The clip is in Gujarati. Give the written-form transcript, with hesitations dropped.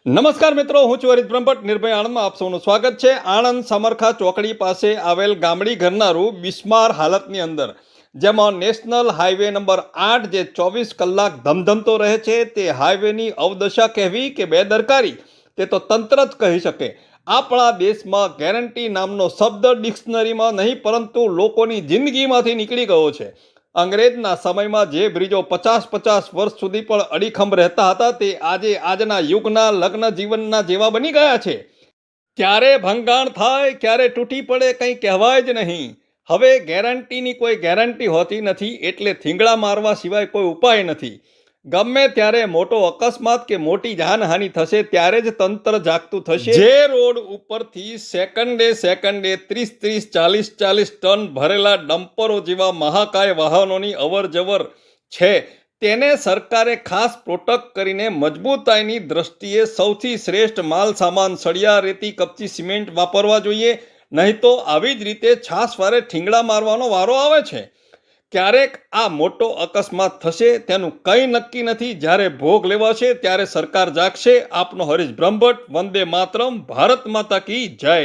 નમસ્કાર મિત્રો, હું છું હરીશ બ્રહ્મભટ્ટ. નિર્ભય આણંદમાં આપ સૌનું સ્વાગત છે. આણંદ સમરખા ચોકડી પાસે આવેલ ગામડી ઘરનારું બિસ્માર હાલતની અંદર, જેમાં નેશનલ હાઈવે નંબર 8 જે 24 કલાક ધમધમતો રહે છે, તે હાઈવેની અવદશા કહેવી કે બેદરકારી તે તો તંત્ર જ કહી શકે. આપણા દેશમાં ગેરંટી નામનો શબ્દ ડિક્શનરીમાં નહીં પરંતુ લોકોની જિંદગીમાંથી નીકળી ગયો છે. અંગ્રેજના સમયમાં જે બ્રિજો 50-50 વર્ષ સુધી પણ અડીખમ રહેતા હતા, તે આજે આજના યુગના લગ્ન જીવનના જેવા બની ગયા છે. ક્યારે ભંગાણ થાય, ક્યારે તૂટી પડે, કંઈ કહેવાય જ નહીં. હવે ગેરંટીની કોઈ ગેરંટી હોતી નથી, એટલે થીંગડા મારવા સિવાય કોઈ ઉપાય નથી. ગમે ત્યારે મોટો અકસ્માત કે મોટી જાનહાનિ થશે ત્યારે જ તંત્ર જાગતું થશે. જે રોડ ઉપરથી સેકન્ડે 30-40 ટન ભરેલા ડમ્પરો જેવા મહાકાય વાહનોની અવરજવર છે, તેને સરકારે ખાસ પ્રોટેક્ટ કરીને મજબૂતાઈની દ્રષ્ટિએ સૌથી શ્રેષ્ઠ માલ સામાન સળિયા, રેતી, કપચી, સિમેન્ટ વાપરવા જોઈએ. નહીં તો આવી જ રીતે છાસવારે ઠીંગડા મારવાનો વારો આવે છે. ક્યારેક આ મોટો અકસ્માત થશે તેનું કંઈ નક્કી નથી. જ્યારે ભોગ લેવાશે ત્યારે સરકાર જાગશે. આપનો હરીશ બ્રહ્મભટ્ટ. વંદે માતરમ. ભારત માતા કી જય.